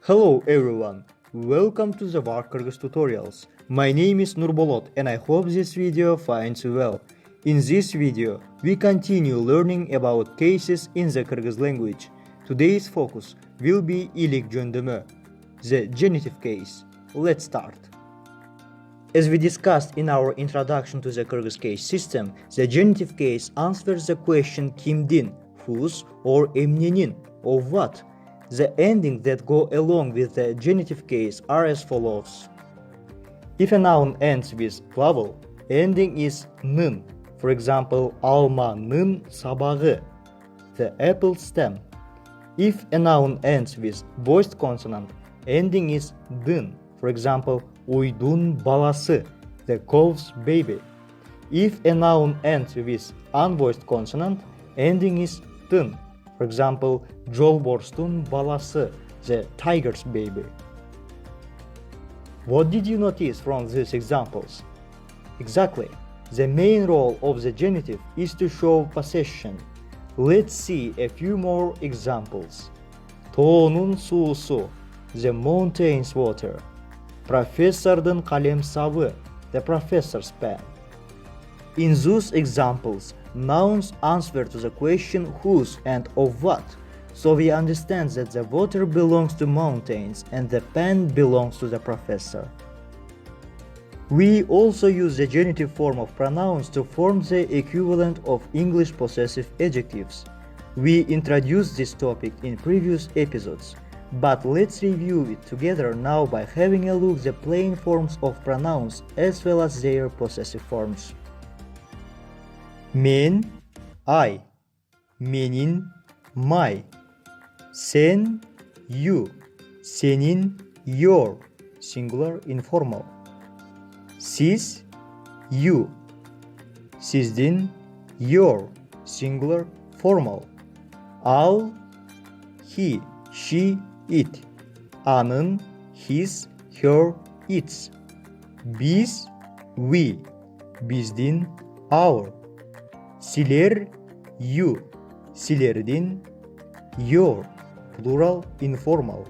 Hello everyone, welcome to the WARC Kyrgyz tutorials. My name is Nurbolot and I hope this video finds you well. In this video, we continue learning about cases in the Kyrgyz language. Today's focus will be ilik jöndömö, the genitive case. Let's start. As we discussed in our introduction to the Kyrgyz case system, the genitive case answers the question kimdin, whose, or emnenin, of what. The endings that go along with the genitive case are as follows. If a noun ends with vowel, ending is nın. For example, almanın sabahı, the apple stem. If a noun ends with voiced consonant, ending is dın. For example, uydun balası, the cow's baby. If a noun ends with unvoiced consonant, ending is tın. For example, jolborstun balası, the tiger's baby. What did you notice from these examples? Exactly, the main role of the genitive is to show possession. Let's see a few more examples. Toğunun suusu, the mountain's water. Professordun kalemsavı, the professor's pen. In those examples, nouns answer to the question whose and of what, so we understand that the water belongs to mountains and the pen belongs to the professor. We also use the genitive form of pronouns to form the equivalent of English possessive adjectives. We introduced this topic in previous episodes, but let's review it together now by having a look at the plain forms of pronouns as well as their possessive forms. Men, I. Menin, my. Sen, you. Senin, your. Singular, informal. Siz, you. Sizdin, your. Singular, formal. Al, he, she, it. Anın, his, her, its. Biz, we. Bizdin, our. Siler, you. Silerdin, your. Plural, informal.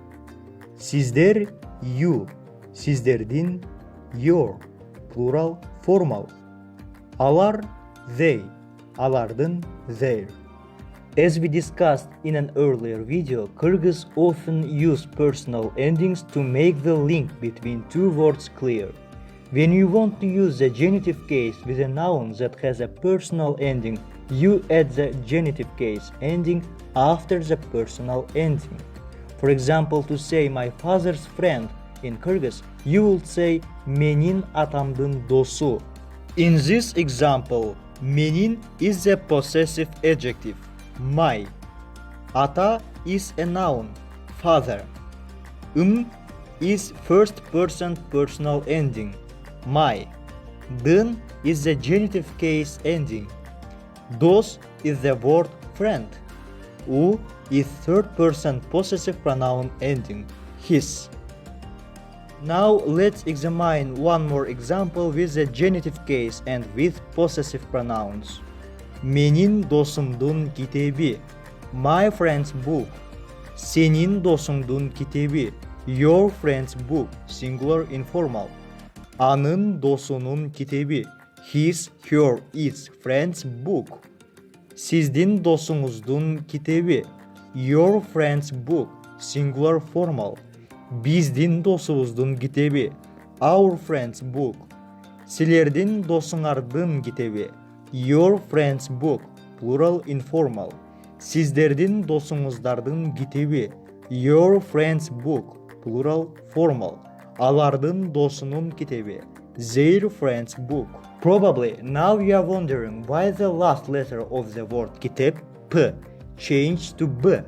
Sizler, you. Sizlerdin, your. Plural, formal. Alar, they. Alardın, their. As we discussed in an earlier video, Kyrgyz often use personal endings to make the link between two words clear. When you want to use the genitive case with a noun that has a personal ending, you add the genitive case ending after the personal ending. For example, to say my father's friend in Kyrgyz, you would say menin atamdın dostu. In this example, menin is a possessive adjective, my. Ata is a noun, father. Is first person personal ending, my. Dın is the genitive case ending. Dost is the word friend. U is third person possessive pronoun ending, his. Now let's examine one more example with the genitive case and with possessive pronouns. Menin dosumdun kitebi, my friend's book. Senin dosumdun kitebi, your friend's book, singular, informal. Anın dosunun kitebi, his, her, its friend's book. Sizdin dosunguzdun kitebi, your friend's book, singular, formal. Bizdin dosuvuzdun kitebi, our friend's book. Silerdin dosuңардын kitebi, your friend's book, plural, informal. Sizderdin dosuңuzdардын kitebi, your friend's book, plural, formal. Alardın dosunun kitebi, their friend's book. Probably now you are wondering why the last letter of the word kitap, p, changed to b.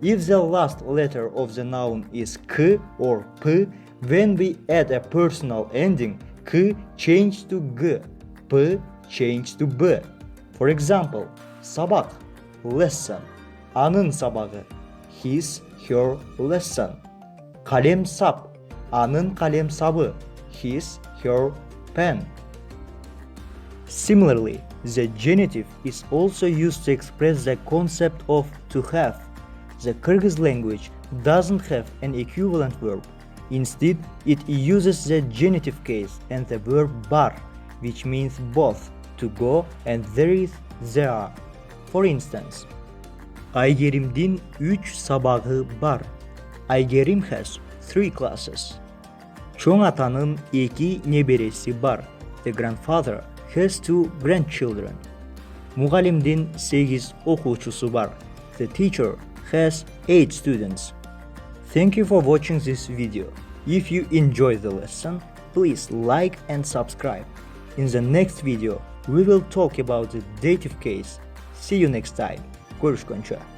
If the last letter of the noun is k or p, when we add a personal ending, k changed to g, p changed to b. For example, sabah, lesson. Anın sabahı, his, her lesson. Kalemsap, anın kalemsabı, his, her pen. Similarly, the genitive is also used to express the concept of to have. the Kyrgyz language doesn't have an equivalent verb. Instead, it uses the genitive case and the verb bar, which means both to go and there are. For instance, Aygerim'din 3 sabahı bar. Aygerim has 3 classes. Çoğ atanın 2 neberesi bar. The grandfather has 2 grandchildren. Muğalimdin 8 okuwçusu var. The teacher has 8 students. Thank you for watching this video. If you enjoyed the lesson, please like and subscribe. In the next video, we will talk about the dative case. See you next time. Görüşkönçe.